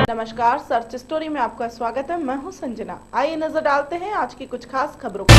नमस्कार, search story में आपका स्वागत है। मैं हूं संजना। आइए नजर डालते हैं आज की कुछ खास खबरों पर।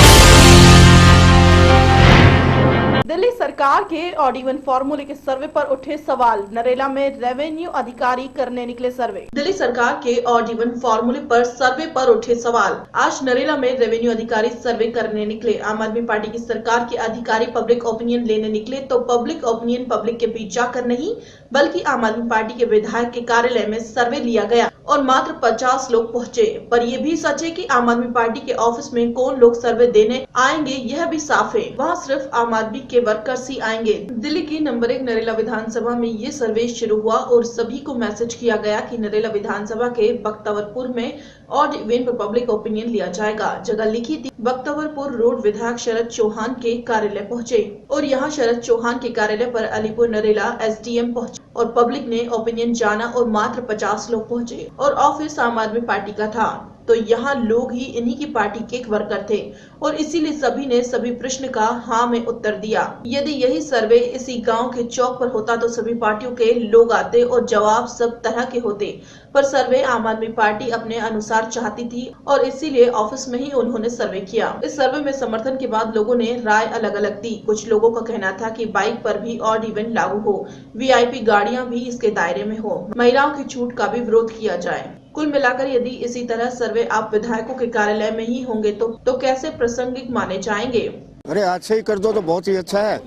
दिल्ली सरकार के ऑड इवन फॉर्मूले के सर्वे पर उठे सवाल। नरेला में रेवेन्यू अधिकारी करने निकले सर्वे। दिल्ली सरकार के ऑड इवन फॉर्मूले पर सर्वे पर उठे सवाल। आज नरेला में रेवेन्यू अधिकारी सर्वे करने निकले। आम आदमी पार्टी की सरकार के अधिकारी पब्लिक ओपिनियन लेने निकले तो पब्लिक ओपिनियन पब्लिक के बीच जाकर नहीं बल्कि आम आदमी पार्टी के विधायक के कार्यालय में सर्वे लिया गया और मात्र 50 लोग पहुंचे। पर यह भी सच है कि आम आदमी पार्टी के ऑफिस में कौन लोग सर्वे देने आएंगे यह भी साफ है। वहां सिर्फ आम आदमी के वर्कर्स ही आएंगे। दिल्ली की नंबर 1 नरेला विधानसभा में ये सर्वे शुरू हुआ और सभी को मैसेज किया गया कि नरेला विधानसभा के बख्तावरपुर में ऑड इवन पर पब्लिक ओपिनियन लिया जाएगा। जगह लिखी थी। बख्तावरपुर रोड विधायक शरद चौहान के कार्यालय पहुंचे और यहाँ शरद चौहान के कार्यालय पर अलीपुर नरेला SDM पहुंचे और पब्लिक ने ओपिनियन जाना और मात्र 50 लोग पहुंचे और ऑफिस आम आदमी पार्टी का था तो यहाँ लोग ही इन्हीं की पार्टी के वर्कर थे और इसीलिए सभी ने सभी प्रश्न का हाँ में उत्तर दिया। यदि यही सर्वे इसी गांव के चौक पर होता तो सभी पार्टियों के लोग आते और जवाब सब तरह के होते, पर सर्वे आम आदमी पार्टी अपने अनुसार चाहती थी और इसीलिए ऑफिस में ही उन्होंने सर्वे किया। इस सर्वे में समर्थन के बाद लोगों ने राय अलग अलग दी। कुछ लोगों का कहना था कि बाइक पर भी ऑड इवन लागू हो, VIP गाड़ियां भी इसके दायरे में हो, महिलाओं की छूट का भी विरोध किया जाए। कुल मिलाकर यदि इसी तरह सर्वे आप विधायकों के कार्यालय में ही होंगे तो कैसे प्रासंगिक माने जाएंगे? अरे आज से ही कर दो तो बहुत ही अच्छा है,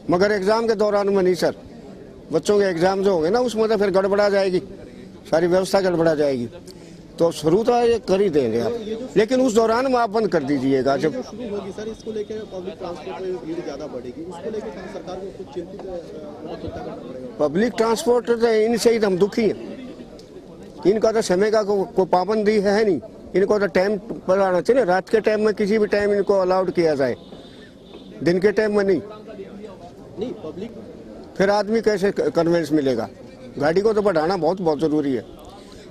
मगर एग्जाम के दौरान में नहीं सर। बच्चों के एग्जाम जो होंगे ना उसमें तो फिर गड़बड़ा जाएगी, सारी व्यवस्था गड़बड़ा जाएगी। तो शुरू तो ये कर ही देंगे आप, लेकिन उस दौरान में आप बंद कर दीजिएगा। जब शुरू होगी सर, इसको लेकर पब्लिक ट्रांसपोर्ट में भीड़ ज्यादा बढ़ेगी, उसको लेकर सरकार को कुछ चिंता करना पड़ेगा। पब्लिक ट्रांसपोर्ट तो इनसे ही हम दुखी हैं। इनका तो समय का को पाबंदी है नहीं, इनको तो टाइम पर आना चाहिए। रात के टाइम में किसी भी टाइम इनको अलाउड किया जाए, दिन के टाइम में नहीं पब्लिक फिर आदमी कैसे कन्वेंस मिलेगा? गाड़ी को तो बढ़ाना बहुत जरूरी है।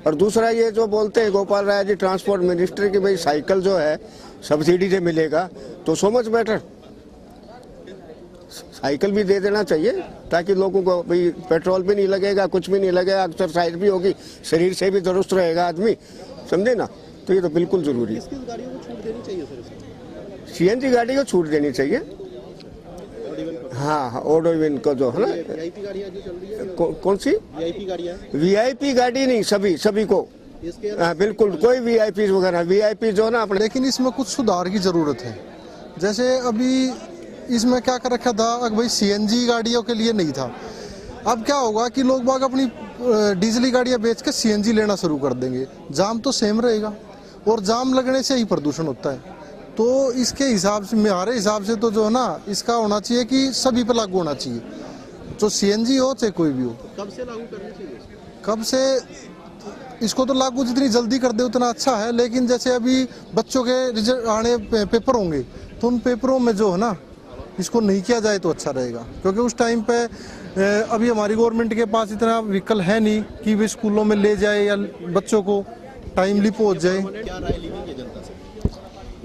और दूसरा ये जो बोलते हैं गोपाल राय जी ट्रांसपोर्ट मिनिस्टर की भाई साइकिल जो है सब्सिडी से मिलेगा, तो सो मच बेटर। साइकिल भी दे देना चाहिए ताकि लोगों को भाई पेट्रोल भी नहीं लगेगा, कुछ भी नहीं लगेगा, एक्सरसाइज भी होगी, शरीर से भी दुरुस्त रहेगा आदमी, समझे ना? तो ये तो बिल्कुल जरूरी है। गाड़ियों को छूट देनी चाहिए सर, CNG गाड़ी को छूट देनी चाहिए। हाँ, ऑड इवन को जो है ना, VIP गाड़ियां जो चल रही है कौन सी VIP गाड़ियां? VIP गाड़ी नहीं, सभी को। हाँ बिल्कुल, कोई VIP वगैरह VIP जो ना अपने। लेकिन इसमें कुछ सुधार की जरूरत है। जैसे अभी इसमें क्या कर रखा था, भाई CNG गाड़ियों के लिए नहीं था। अब क्या होगा कि लोग बाग अपनी डीजली गाड़ियां बेच के CNG लेना शुरू कर देंगे। जाम तो सेम रहेगा और जाम लगने से ही प्रदूषण होता है। तो इसके हिसाब से, मेरे हिसाब से तो जो है ना, इसका होना चाहिए कि सभी पे लागू होना चाहिए, जो CNG हो चाहे कोई भी हो। कब से लागू करनी चाहिए? कब से इसको तो लागू जितनी जल्दी कर दे उतना अच्छा है। लेकिन जैसे अभी बच्चों के रिजल्ट आने पेपर होंगे तो उन पेपरों में जो है ना इसको नहीं किया जाए तो अच्छा रहेगा, क्योंकि उस टाइम पे अभी हमारी गवर्नमेंट के पास इतना व्हीकल है नहीं कि वे स्कूलों में ले जाए या बच्चों को टाइमली पहुंच जाए। क्या राय ली जनता से?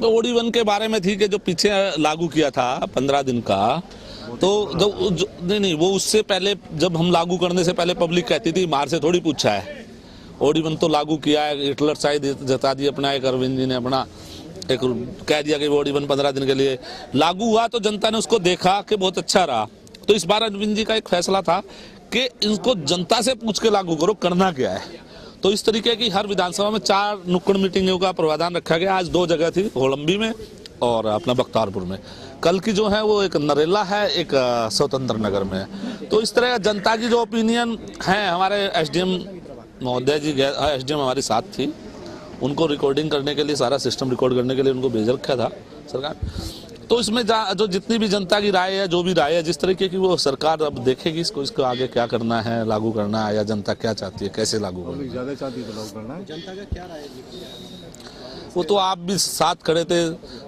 तो ऑड इवन के बारे में थी कि जो पीछे लागू किया था 15 दिन का, तो नहीं वो उससे पहले जब हम लागू करने से पहले पब्लिक कहती थी मार से थोड़ी पूछा है। ऑड इवन तो लागू किया है, हिटलर साइड जता दी अपना, एक अरविंद जी ने अपना एक कह दिया कि ऑड इवन 15 दिन के लिए लागू हुआ, तो जनता ने उसको देखा कि बहुत अच्छा रहा। तो इस बार अरविंद जी का एक फैसला था कि इनको जनता से पूछ के लागू करो, करना क्या है। तो इस तरीके की हर विधानसभा में 4 नुक्कड़ मीटिंगों का प्रावधान रखा गया। आज 2 जगह थी, होलंबी में और अपना बख्तावरपुर में। कल की जो है वो एक नरेला है, एक स्वतंत्र नगर में है। तो इस तरह जनता की जो ओपिनियन है, हमारे SDM महोदय जी SDM हमारी साथ थी, उनको रिकॉर्डिंग करने के लिए, सारा सिस्टम रिकॉर्ड करने के लिए उनको भेज रखा था सरकार। तो इसमें जो जितनी भी जनता की राय है, जो भी राय है, जिस तरीके की वो सरकार अब देखेगी इसको आगे क्या करना है, लागू करना है या जनता क्या चाहती है, कैसे लागू करना है। ज्यादा चाहती है लागू करना है। जनता का क्या राय है? वो तो आप भी साथ खड़े थे।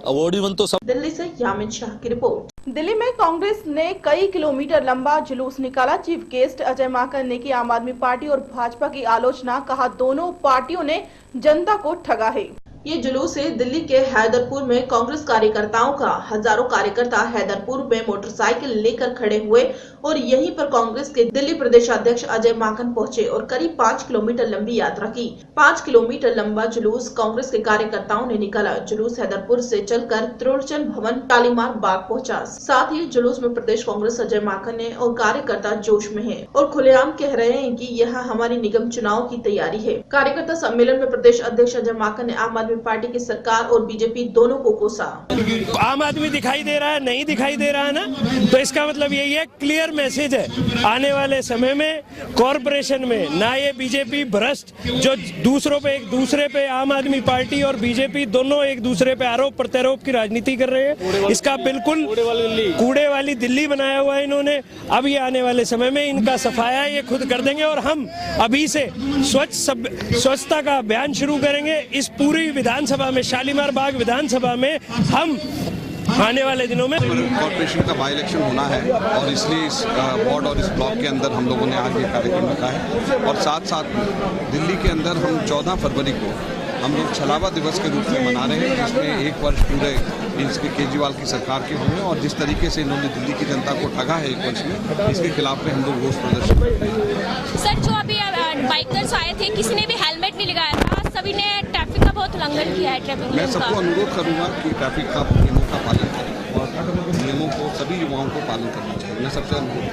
ऑड इवन तो सब। दिल्ली से यामिन शाह की रिपोर्ट। दिल्ली में कांग्रेस ने कई किलोमीटर लंबा जुलूस निकाला। चीफ गेस्ट अजय माकन ने की आम आदमी पार्टी और भाजपा की आलोचना, कहा दोनों पार्टियों ने जनता को ठगा है। ये जुलूस है दिल्ली के हैदरपुर में कांग्रेस कार्यकर्ताओं का। हजारों कार्यकर्ता हैदरपुर में मोटरसाइकिल लेकर खड़े हुए और यहीं पर कांग्रेस के दिल्ली प्रदेशाध्यक्ष अजय माकन पहुंचे और करीब 5 किलोमीटर लंबी यात्रा की। 5 किलोमीटर लंबा जुलूस कांग्रेस के कार्यकर्ताओं ने निकाला। जुलूस हैदरपुर से चलकर त्रिलोचन भवन शालीमार बाग पहुंचा। साथ ही जुलूस में प्रदेश कांग्रेस अजय माकन ने और कार्यकर्ता जोश में है और खुलेआम कह रहे हैं कि यह हमारी निगम चुनाव की तैयारी है। कार्यकर्ता सम्मेलन में प्रदेश अध्यक्ष अजय माकन ने आम आदमी पार्टी की सरकार और बीजेपी दोनों को कोसा। आम आदमी दिखाई दे रहा है, नहीं दिखाई दे रहा है ना, तो इसका मतलब यही है, क्लियर मैसेज है, आने वाले समय में कॉरपोरेशन में ना ये बीजेपी भ्रष्ट जो एक दूसरे पे आम आदमी पार्टी और बीजेपी दोनों एक दूसरे पे आरोप प्रत्यारोप की राजनीति कर रहे हैं। इसका बिल्कुल कूड़े वाली दिल्ली बनाया हुआ है इन्होंने। अब ये आने वाले समय में इनका सफाया ये खुद कर देंगे और हम अभी से स्वच्छता का अभियान शुरू करेंगे। इस पूरी विधानसभा में, शालीमार बाग विधानसभा में हम आने वाले दिनों में कॉर्पोरेशन का बाई इलेक्शन होना है और इसलिए इस वार्ड और इस ब्लॉक के अंदर हम लोगों ने आज ये कार्यक्रम रखा है। और साथ साथ दिल्ली के अंदर हम 14 फरवरी को हम लोग छलावा दिवस के रूप में मना रहे हैं, जिसमें 1 वर्ष पूरे इसके केजरीवाल की सरकार के हुए और जिस तरीके से इन्होंने दिल्ली की जनता को ठगा है 1 वर्ष में, इसके खिलाफ में हम लोग रोष प्रदर्शन कर रहे हैं। सर, जो अभी बाइकर्स आए थे, किसी ने भी हेलमेट नहीं लगाया था, सभी ने ट्रैफिक का बहुत उल्लंघन किया है। ट्रैफिक मैं सबको अनुरोध करूंगा कि ट्रैफिक का नियमों का पालन करें और नियमों को सभी युवाओं को पालन करना चाहिए। मैं सबसे अनुरोध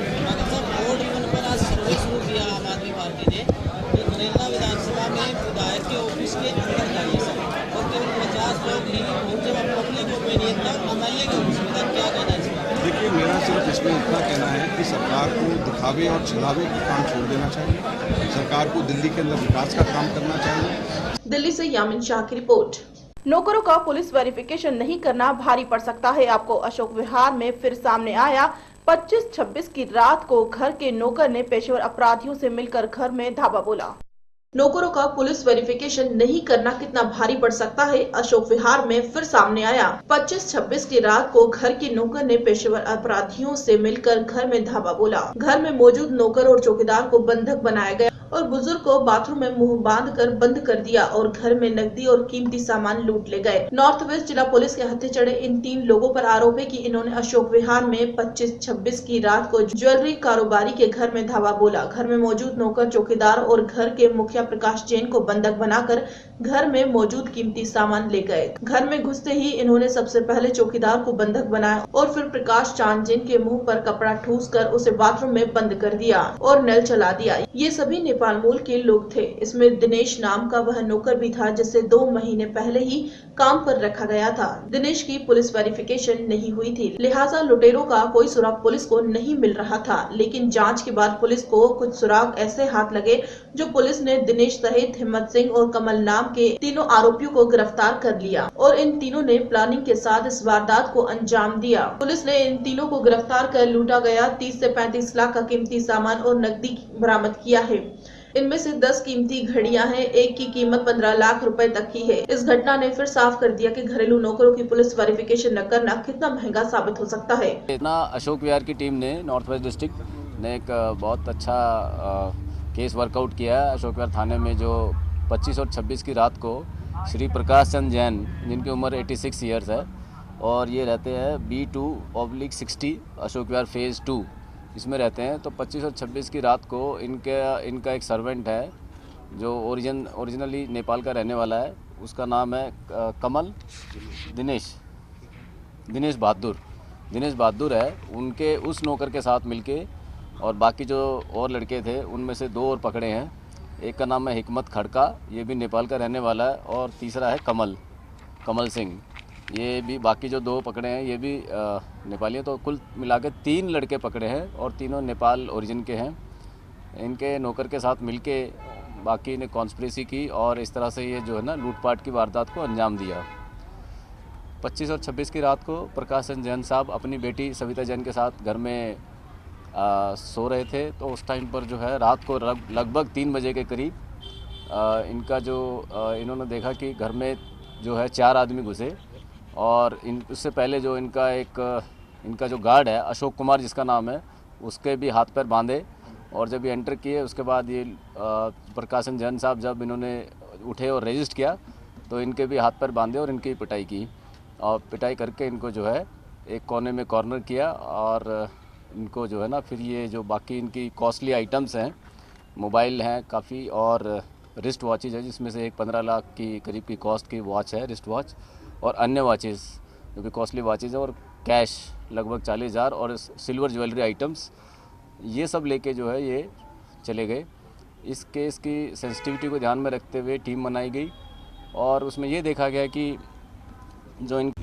विधानसभा में विधायक के ऑफिस के अंदर जाइए सर, और केवल 50 लोग ही, और जब पब्लिक ओपिनियन था एमएलए के ऑफिस में, तब क्या कहना चाहिए? देखिए, मेरा सिर्फ इसमें इतना कहना है कि सरकार को दिखावे और छिलावे का काम छोड़ देना चाहिए। सरकार को दिल्ली के अंदर विकास का काम करना चाहिए। दिल्ली से यामिन शाह की रिपोर्ट। नौकरों का पुलिस वेरिफिकेशन नहीं करना भारी पड़ सकता है आपको। अशोक विहार में फिर सामने आया। 25-26 की रात को घर के नौकर ने पेशेवर अपराधियों से मिलकर घर में धावा बोला। नौकरों का पुलिस वेरिफिकेशन नहीं करना कितना भारी पड़ सकता है, अशोक विहार में फिर सामने आया। 25-26 की रात को घर के नौकर ने पेशेवर अपराधियों से मिलकर घर में धावा बोला। घर में मौजूद नौकर और चौकीदार को बंधक बनाया गया और बुजुर्ग को बाथरूम में मुंह बांध कर बंद कर दिया और घर में नकदी और कीमती सामान लूट ले गए। नॉर्थ वेस्ट जिला पुलिस के हत्थे चढ़े इन 3 लोगों पर आरोप है कि इन्होंने अशोक विहार में 25-26 की रात को ज्वेलरी कारोबारी के घर में धावा बोला। घर में मौजूद नौकर, चौकीदार और घर के मुखिया प्रकाश जैन को बंधक बनाकर घर में मौजूद कीमती सामान ले गए। घर में घुसते ही इन्होंने सबसे पहले चौकीदार को बंधक बनाया और फिर प्रकाश चांद जैन के मुंह पर कपड़ा ठूस कर उसे बाथरूम में बंद कर दिया और नल चला दिया। ये सभी नेपाल मूल के लोग थे। इसमें दिनेश नाम का वह नौकर भी था जिसे 2 महीने पहले ही काम पर रखा गया था। दिनेश की पुलिस वेरिफिकेशन नहीं हुई थी, लिहाजा लुटेरों का कोई सुराग पुलिस को नहीं मिल रहा था। लेकिन जांच के बाद पुलिस को कुछ सुराग ऐसे हाथ लगे जो पुलिस ने दिनेश सहित हिम्मत सिंह और कमल नाम के तीनों आरोपियों को गिरफ्तार कर लिया और इन तीनों ने प्लानिंग के साथ इस वारदात को अंजाम दिया। पुलिस ने इन तीनों को गिरफ्तार कर लूटा गया 30 से 35 लाख का कीमती सामान और नकदी बरामद किया है। इनमें से 10 कीमती घड़ियां हैं, एक की कीमत 15 लाख रुपए तक की है। इस घटना ने फिर साफ कर दिया कि घरेलू नौकरों की पुलिस वेरिफिकेशन न करना कितना महंगा साबित हो सकता है। इतना अशोक विहार की टीम ने, नॉर्थ वेस्ट डिस्ट्रिक्ट ने एक बहुत अच्छा केस वर्कआउट किया है। अशोक विहार थाने में जो 25 और 26 की रात को श्री प्रकाश चंद जैन, जिनकी उम्र 86 ईयर्स है और ये रहते हैं B2/60 अशोक विहार फेज़ 2 इसमें रहते हैं। तो 25 और 26 की रात को इनका एक सर्वेंट है जो ओरिजिनली नेपाल का रहने वाला है। उसका नाम है कमल दिनेश बहादुर है। उनके उस नौकर के साथ मिलके और बाकी जो और लड़के थे उनमें से 2 और पकड़े हैं। एक का नाम है हिकमत खड़का, ये भी नेपाल का रहने वाला है, और तीसरा है कमल सिंह, ये भी। बाकी जो 2 पकड़े हैं ये भी नेपाली हैं। तो कुल मिला के 3 लड़के पकड़े हैं और तीनों नेपाल ओरिजिन के हैं। इनके नौकर के साथ मिलके बाकी ने कॉन्स्पिरेसी की और इस तरह से ये जो है ना लूटपाट की वारदात को अंजाम दिया। 25 और 26 की रात को प्रकाश चंद जैन साहब अपनी बेटी सविता जैन के साथ घर में सो रहे थे। तो उस टाइम पर जो है रात को लगभग 3 बजे के करीब इन्होंने देखा कि घर में जो है 4 आदमी घुसे और उससे पहले जो इनका जो गार्ड है अशोक कुमार जिसका नाम है, उसके भी हाथ पैर बांधे और जब ये एंटर किए उसके बाद ये प्रकाश चंद जैन साहब जब इन्होंने उठे और रजिस्ट किया तो इनके भी हाथ पैर बांधे और इनकी पिटाई की, और पिटाई करके इनको जो है एक कोने में कॉर्नर किया, और इनको जो है ना फिर ये जो बाकी इनकी कॉस्टली आइटम्स हैं, मोबाइल हैं काफ़ी और रिस्ट वॉचेज़ है, जिसमें से एक 15 लाख की करीब की कॉस्ट की वॉच है, रिस्ट वॉच, और अन्य वॉचेज़ जो कि कॉस्टली वॉचेज़ है, और कैश लगभग 40,000 और सिल्वर ज्वेलरी आइटम्स, ये सब लेके जो है ये चले गए। इस केस की सेंसिटिविटी को ध्यान में रखते हुए टीम बनाई गई और उसमें ये देखा गया कि जो इन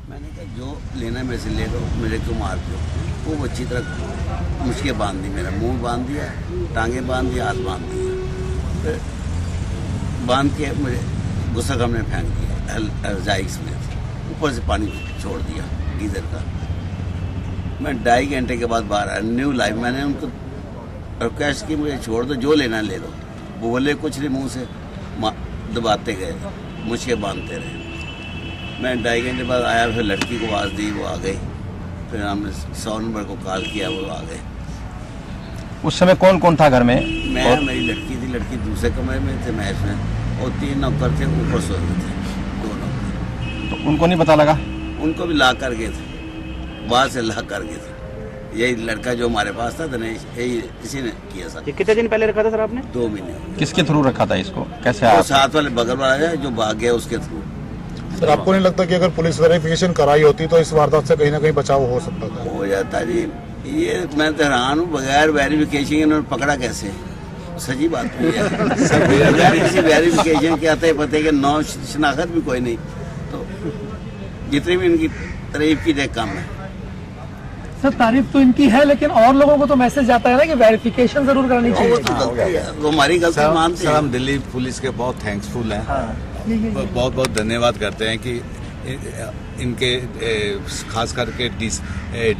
मैंने कहा जो लेना मेरे से ले लो, मेरे को मार दो। वो अच्छी तरह मुझके बांध दी, मेरा मुंह बांध दिया, टांगे बांध दिया, हाथ बांध दिया, फिर बांध के मुझे गुस्सा कमरे में फेंक दिया, रजाई में ऊपर से पानी छोड़ दिया गीजर का। मैं 2.5 घंटे के बाद बाहर आया, न्यू लाइफ। मैंने उनको रिक्वेस्ट की मुझे छोड़ दो, जो लेना ले लो। वो बोले कुछ नहीं, मुँह से दबाते गए, मुझके बांधते रहे। मैं 2.5 घंटे बाद आया, फिर लड़की को आवाज़ दी, वो आ गई। फिर हमने 100 नंबर को कॉल किया, वो आ गए। उस समय कौन कौन था घर में? मैं और मेरी लड़की थी, लड़की दूसरे कमरे में थे, मैं इसमें, और 3 नौकर थे ऊपर सो रहे थे, 2 नौकर। तो उनको नहीं पता लगा? उनको भी ला कर गए थे, बाहर से ला कर गए थे। यही लड़का जो हमारे पास था दिनेश, यही इसी ने किया सर। ये कितने दिन पहले रखा था सर आपने? 2 महीने। किसके थ्रू रखा था इसको? कैसे वो साथ वाले बगल वाला है जो भाग गया, उसके थ्रू। सर आपको नहीं लगता कि अगर पुलिस वेरिफिकेशन कराई होती तो इस वारदात से कहीं ना कहीं बचाव हो सकता था? हो जाता जी। ये मैं तो हैरान हूँ, बगैर वेरिफिकेशन इन्होंने पकड़ा कैसे? सही बात नहीं है। बगैर किसी वेरिफिकेशन के आते पते के नौ शनाख्त भी कोई नहीं, तो जितनी भी इनकी तारीफ की जाए कम है। सर तारीफ तो इनकी है, लेकिन और लोगों को तो मैसेज जाता है ना कि वेरिफिकेशन जरूर करानी चाहिए। वो हमारी गलती मानते हैं। हम दिल्ली पुलिस के बहुत थैंक्सफुल हैं, बहुत बहुत धन्यवाद करते हैं कि इनके खास करके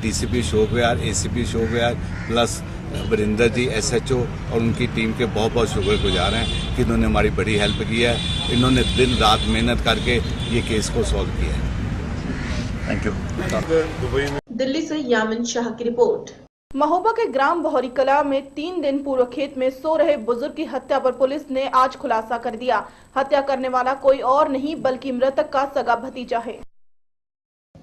डीसीपी शोकविहार, एसीपी शोकविहार प्लस वरिंदर जी SHO और उनकी टीम के बहुत बहुत शुक्रगुजार हैं कि इन्होंने हमारी बड़ी हेल्प की है। इन्होंने दिन रात मेहनत करके ये केस को सॉल्व किया है। Thank you. दिल्ली से यामिन शाह की रिपोर्ट। महोबा के ग्राम बहौरी कला में 3 दिन पूर्व खेत में सो रहे बुजुर्ग की हत्या पर पुलिस ने आज खुलासा कर दिया। हत्या करने वाला कोई और नहीं बल्कि मृतक का सगा भतीजा है।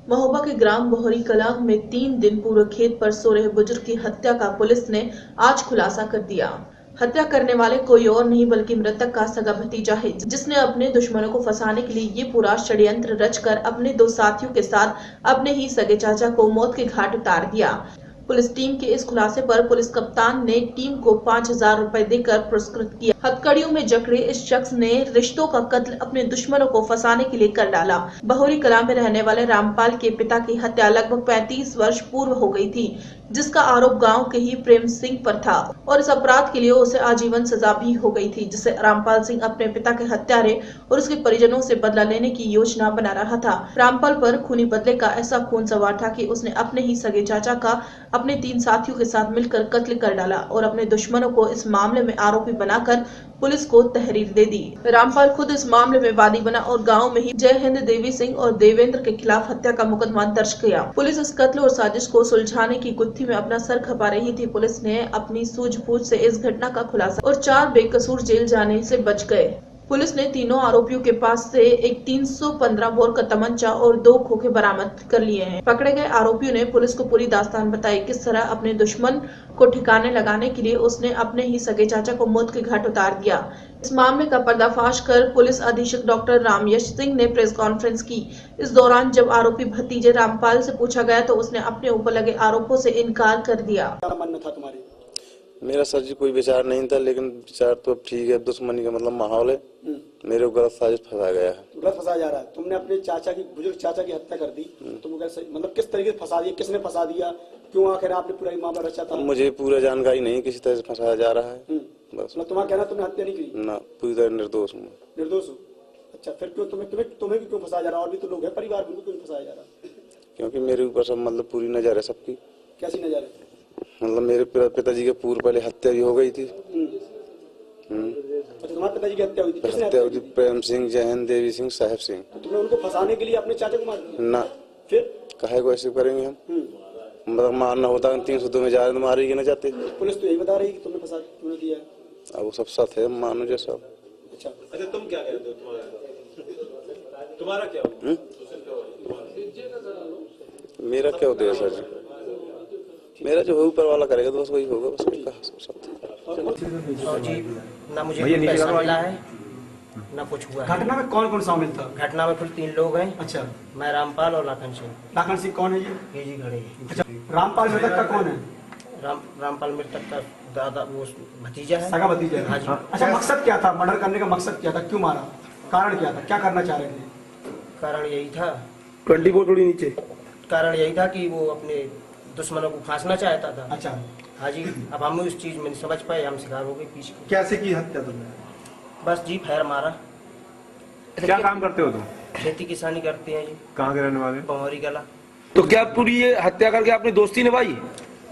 महोबा के ग्राम बहौरी कला में 3 दिन पूर्व खेत पर सो रहे बुजुर्ग की हत्या का पुलिस ने आज खुलासा कर दिया। हत्या करने वाले कोई और नहीं बल्कि मृतक का सगा भतीजा है, जिसने अपने दुश्मनों को फंसाने के लिए ये पूरा षड्यंत्र रचकर अपने 2 साथियों के साथ अपने ही सगे चाचा को मौत के घाट उतार दिया। पुलिस टीम के इस खुलासे पर पुलिस कप्तान ने टीम को 5,000 रुपए देकर पुरस्कृत किया। हथकड़ियों में जकड़े इस शख्स ने रिश्तों का कत्ल अपने दुश्मनों को फंसाने के लिए कर डाला। बहौरी कला में रहने वाले रामपाल के पिता की हत्या लगभग 35 वर्ष पूर्व हो गई थी, जिसका आरोप गांव के ही प्रेम सिंह पर था और इस अपराध के लिए उसे आजीवन सजा भी हो गई थी, जिसे रामपाल सिंह अपने पिता के हत्यारे और उसके परिजनों से बदला लेने की योजना बना रहा था। रामपाल पर खूनी बदले का ऐसा खून सवार था कि उसने अपने ही सगे चाचा का अपने 3 साथियों के साथ मिलकर कत्ल कर डाला और अपने दुश्मनों को इस मामले में आरोपी बनाकर पुलिस को तहरीर दे दी। रामपाल खुद इस मामले में वादी बना और गांव में ही जय हिंद देवी सिंह और देवेंद्र के खिलाफ हत्या का मुकदमा दर्ज किया। पुलिस इस कत्ल और साजिश को सुलझाने की गुत्थी में अपना सर खपा रही थी। पुलिस ने अपनी सूझबूझ से इस घटना का खुलासा और 4 बेकसूर जेल जाने से बच गए। पुलिस ने तीनों आरोपियों के पास से एक 315 बोर का तमंचा और 2 खोखे बरामद कर लिए हैं। पकड़े गए आरोपियों ने पुलिस को पूरी दास्तान बताई, किस तरह अपने दुश्मन को ठिकाने लगाने के लिए उसने अपने ही सगे चाचा को मौत के घाट उतार दिया। इस मामले का पर्दाफाश कर पुलिस अधीक्षक डॉक्टर रामयश सिंह ने प्रेस कॉन्फ्रेंस की। इस दौरान जब आरोपी भतीजे रामपाल से पूछा गया तो उसने अपने ऊपर लगे आरोपों से इनकार कर दिया। क्या मन में था तुम्हारे? मेरा सर जी कोई विचार नहीं था, लेकिन विचार तो अब ठीक है, दुश्मनी का मतलब माहौल है, मेरे को गलत साजिश फंसा गया है। गलत फंसा जा रहा है। तुमने अपने चाचा की, बुजुर्ग चाचा की हत्या कर दी, तुम मतलब किस तरीके से फंसा दिया, किसने फंसा दिया, क्यों आखिर आपने पूरा मामला रचा था? मुझे पूरा जानकारी नहीं, किसी तरह से फंसाया जा रहा है बस। तुम्हारा कहना तुमने हत्या नहीं की? ना, पूरी तरह निर्दोष हूँ। निर्दोष हूँ? अच्छा, फिर क्यों तुम्हें क्यों फंसाया जा रहा है? और भी तो लोग है परिवार में, क्यों फंसाया जा रहा है? क्योंकि मेरे ऊपर सब मतलब पूरी नजर है सबकी। कैसी नजर है? मतलब मेरे पिताजी के पूर्व पहले हत्या भी हो गई थी। अच्छा, तुम्हारे पिताजी की हत्या हुई थी? किसने हत्या हुई थी? प्रेम सिंह, जय हिंद देवी सिंह, साहेब सिंह। तो तुमने उनको फंसाने के लिए अपने चाचा को मार दिया? ना, फिर काहे को ऐसे करेंगे हम? मतलब मारना होता 302 में जा रहे तो मारेगी ना जाते। पुलिस तो यही बता रही है कि तुमने फंसा, तुमने दिया है। अब वो सब साथ है, मानो जैसा। अच्छा, तुम क्या कहते हो? तुम्हारा क्या हुआ? मेरा क्या उद्देश्य सर जी, मेरा जो ऊपर वाला करेगा तो बस वही होगा, बस वही कहा सकता जी। ना मुझे कोई पैसा मिला है ना कुछ हुआ है। घटना में कौन कौन शामिल था? घटना में कुल 3 लोग हैं। अच्छा, मैं रामपाल और लाखन सिंह। लाखन सिंह कौन है ये जी खड़े हैं। अच्छा, रामपाल मृतक का कौन है? रामपाल मृतक का दादा वो भतीजा है, सगा भतीजा है। हाँ जी। अच्छा, मकसद क्या था? मर्डर करने का मकसद क्या था? क्यों मारा? कारण क्या था? क्या करना चाह रहे थे? कारण यही था, 24 थोड़ी नीचे। कारण यही था कि वो अपने दुश्मनों को फांसना चाहता था। अच्छा, हाँ जी। अब हम उस चीज में समझ पाए, हम शिकार हो गए पीछे। कैसे की हत्या तुमने? बस जी फायर मारा। क्या काम करते हो तुम? खेती किसानी करते हैं जी। कहाँ के रहने वाले? बमौरी गला। तो क्या पूरी ये हत्या करके आपने दोस्ती निभाई?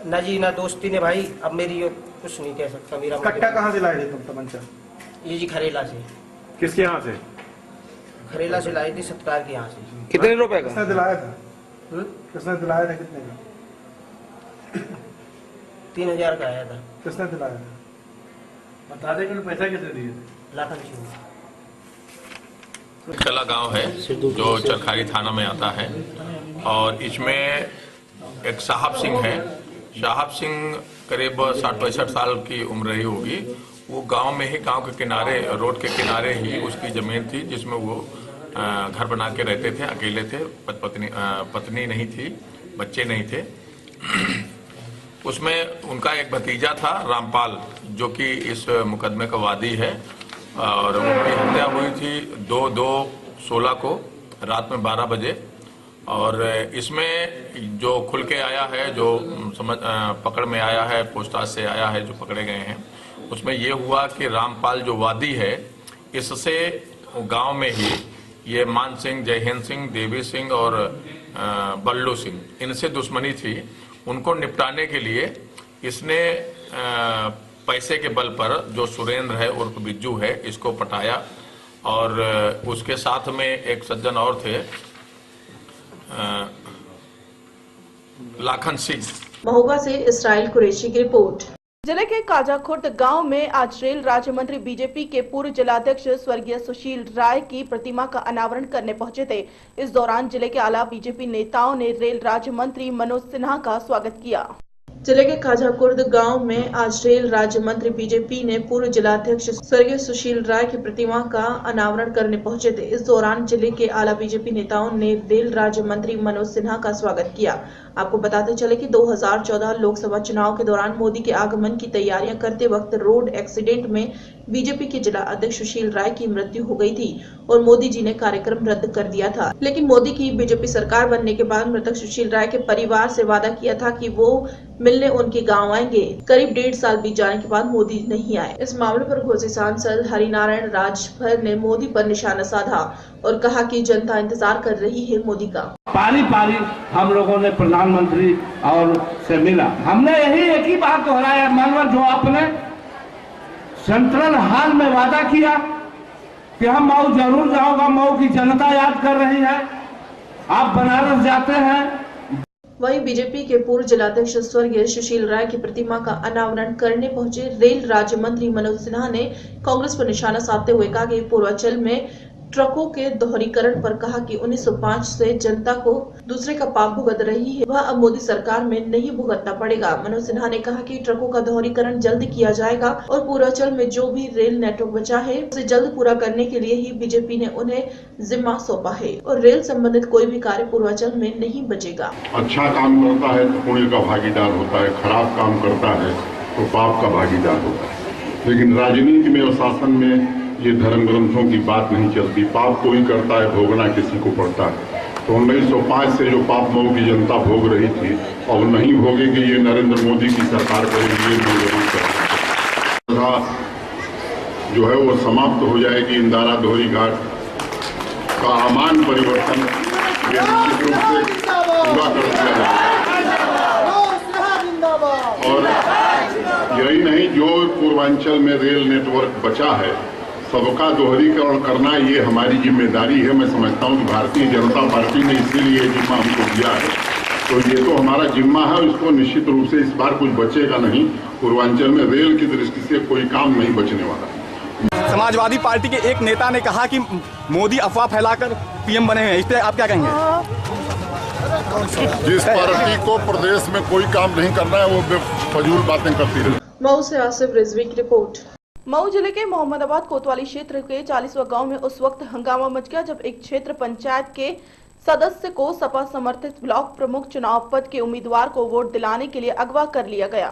ना जी ना दोस्ती ने भाई, अब मेरी ये कुछ नहीं कह सकता। मेरा कट्टा कहाँ से लाए थे तुम तमंचा? ये जी खरेला से। किसके यहाँ से? खरेला से लाई थी, सत्कार के यहाँ से। कितने रुपए का? किसने दिलाया था? किसने दिलाया था? कितने का? 3000 का आया था। किसने दिलाया था? बता दे कि पैसा कितने दिए? लाखन सिंह। कला गांव है जो चरखारी थाना में आता है, और इसमें एक साहब सिंह है। साहब सिंह करीब 60-65 साल की उम्र रही होगी। वो गांव में ही, गांव के किनारे, रोड के किनारे ही उसकी जमीन थी जिसमें वो घर बना के रहते थे। अकेले थे, पत्नी नहीं थी, बच्चे नहीं थे। उसमें उनका एक भतीजा था रामपाल, जो कि इस मुकदमे का वादी है, और उनकी हत्या हुई थी 2/2/16 को रात में 12 बजे। और इसमें जो खुल के आया है, जो पकड़ में आया है, पूछताछ से आया है, जो पकड़े गए हैं, उसमें ये हुआ कि रामपाल जो वादी है, इससे गांव में ही ये मान सिंह, जयहिंद सिंह, देवी सिंह और बल्लू सिंह, इनसे दुश्मनी थी। उनको निपटाने के लिए इसने पैसे के बल पर जो सुरेंद्र है उर्फ बिज्जू है, इसको पटाया। और उसके साथ में एक सज्जन और थे, लाखन सिंह। महोबा से इसराइल कुरैशी की रिपोर्ट। जिले के काजाखुर्द गांव में आज रेल राज्य मंत्री बीजेपी के पूर्व जिलाध्यक्ष स्वर्गीय सुशील राय की प्रतिमा का अनावरण करने पहुंचे थे। इस दौरान जिले के आला बीजेपी नेताओं ने रेल राज्य मंत्री मनोज सिन्हा का स्वागत किया। जिले के काजाखुर्द गांव में आज रेल राज्य मंत्री बीजेपी ने पूर्व जिलाध्यक्ष स्वर्गीय सुशील राय की प्रतिमा का अनावरण करने पहुंचे थे। इस दौरान जिले के आला बीजेपी नेताओं ने रेल राज्य मंत्री मनोज सिन्हा का स्वागत किया। आपको बताते चले कि 2014 लोकसभा चुनाव के दौरान मोदी के आगमन की तैयारियां करते वक्त रोड एक्सीडेंट में बीजेपी के जिला अध्यक्ष सुशील राय की मृत्यु हो गई थी और मोदी जी ने कार्यक्रम रद्द कर दिया था। लेकिन मोदी की बीजेपी सरकार बनने के बाद मृतक सुशील राय के परिवार से वादा किया था कि वो मिलने उनके गांव आएंगे। करीब 1.5 साल बीत जाने के बाद मोदी नहीं आए। इस मामले पर घोसी सांसद हरिनारायण राजभर ने मोदी पर निशाना साधा और कहा कि जनता इंतजार कर रही है मोदी का। पारी पारी हम लोगों ने प्रधानमंत्री और से मिला। हमने यही एक ही बात दोहराया, मानवर जो आपने सेंट्रल हॉल में वादा किया कि हम मऊ जरूर जाऊंगा, मऊ की जनता याद कर रही है। आप बनारस जाते हैं। वहीं बीजेपी के पूर्व जिलाध्यक्ष स्वर्गीय सुशील राय की प्रतिमा का अनावरण करने पहुंचे रेल राज्य मंत्री मनोज सिन्हा ने कांग्रेस पर निशाना साधते हुए कहा कि पूर्वांचल में ट्रकों के दोहरीकरण पर कहा कि 1905 से जनता को दूसरे का पाप भुगत रही है, वह अब मोदी सरकार में नहीं भुगतना पड़ेगा। मनोज सिन्हा ने कहा कि ट्रकों का दोहरीकरण जल्द किया जाएगा और पूर्वांचल में जो भी रेल नेटवर्क बचा है उसे जल्द पूरा करने के लिए ही बीजेपी ने उन्हें जिम्मा सौंपा है और रेल संबंधित कोई भी कार्य पूर्वांचल में नहीं बचेगा। अच्छा काम करता है तो पुण्य का भागीदार होता है, खराब काम करता है तो पाप का भागीदार होता है। लेकिन राजनीति में और शासन में ये धर्म ग्रंथों की बात नहीं चलती। पाप कोई करता है, भोगना किसी को पड़ता है। तो 1905 से जो पाप मऊ की जनता भोग रही थी और नहीं भोगेगी, ये नरेंद्र मोदी की सरकार करेगी। जो है वो समाप्त हो जाएगी। इंदारा दोहरी घाट का आमान परिवर्तन निश्चित रूप से पूरा कर दिया जाएगा। और यही नहीं, जो पूर्वांचल में रेल नेटवर्क बचा है सबका दोहरीकरण करना ये हमारी जिम्मेदारी है। मैं समझता हूँ कि भारतीय जनता पार्टी ने इसीलिए जिम्मा हमको दिया है, तो ये तो हमारा जिम्मा है। इसको निश्चित रूप से इस बार कुछ बचेगा नहीं। पूर्वांचल में रेल की दृष्टि से कोई काम नहीं बचने वाला। समाजवादी पार्टी के एक नेता ने कहा कि मोदी अफवाह फैलाकर पीएम बने हैं, इस पे आप क्या कहेंगे? जिस पार्टी को प्रदेश में कोई काम नहीं करना है वो फजूल बातें करती है। मऊ से आसिफ रिजवी की रिपोर्ट। मऊ जिले के मोहम्मदाबाद कोतवाली क्षेत्र के 40वां गांव में उस वक्त हंगामा मच गया जब एक क्षेत्र पंचायत के सदस्य को सपा समर्थित ब्लॉक प्रमुख चुनाव पद के उम्मीदवार को वोट दिलाने के लिए अगवा कर लिया गया।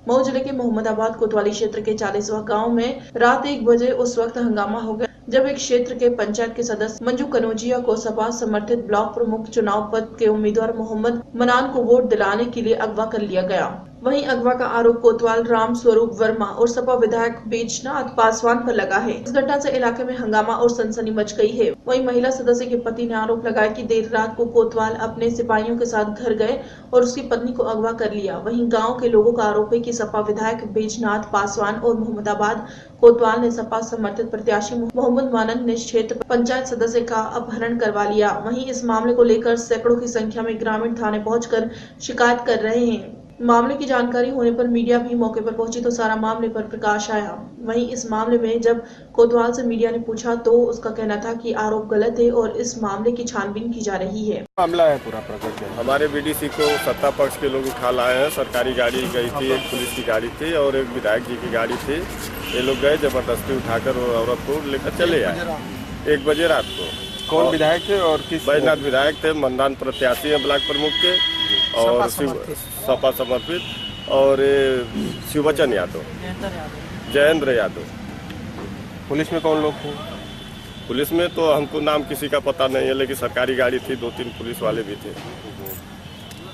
मऊ जिले के मोहम्मदाबाद कोतवाली क्षेत्र के 40वां गांव में रात 1 बजे उस वक्त हंगामा हो गया जब एक क्षेत्र के पंचायत के सदस्य मंजू कनौजिया को सपा समर्थित ब्लॉक प्रमुख चुनाव पद के उम्मीदवार मोहम्मद मनान को वोट दिलाने के लिए अगवा कर लिया गया। वहीं अगवा का आरोप कोतवाल राम स्वरूप वर्मा और सपा विधायक बैजनाथ पासवान पर लगा है। इस घटना से इलाके में हंगामा और सनसनी मच गई है। वहीं महिला सदस्य के पति ने आरोप लगाया कि देर रात को कोतवाल अपने सिपाहियों के साथ घर गए और उसकी पत्नी को अगवा कर लिया। वहीं गांव के लोगों का आरोप है कि सपा विधायक बैजनाथ पासवान और मोहम्मदाबाद कोतवाल ने सपा समर्थित प्रत्याशी मोहम्मद मानन ने क्षेत्र पंचायत सदस्य का अपहरण करवा लिया। वहीं इस मामले को लेकर सैकड़ों की संख्या में ग्रामीण थाने पहुंचकर शिकायत कर रहे हैं। मामले की जानकारी होने पर मीडिया भी मौके पर पहुंची तो सारा मामले पर प्रकाश आया। वहीं इस मामले में जब कोतवाल से मीडिया ने पूछा तो उसका कहना था कि आरोप गलत है और इस मामले की छानबीन की जा रही है। मामला है पूरा प्रकट है। हमारे बीडीसी को सत्ता पक्ष के लोग उठा लाए हैं। सरकारी गाड़ी गई थी, एक पुलिस की गाड़ी थी और एक विधायक जी की गाड़ी थी। ये लोग गए, जबरदस्ती उठाकर औरत को लेकर चले आए 1 बजे रात को। कौन विधायक थे और किस? बैजनाथ विधायक थे, मतदान प्रत्याशी है ब्लॉक प्रमुख के और सपा समर्पित और शिववचन यादव, जयेंद्र यादव। पुलिस में कौन लोग थे? पुलिस में तो हमको नाम किसी का पता नहीं है, लेकिन सरकारी गाड़ी थी, 2-3 पुलिस वाले भी थे।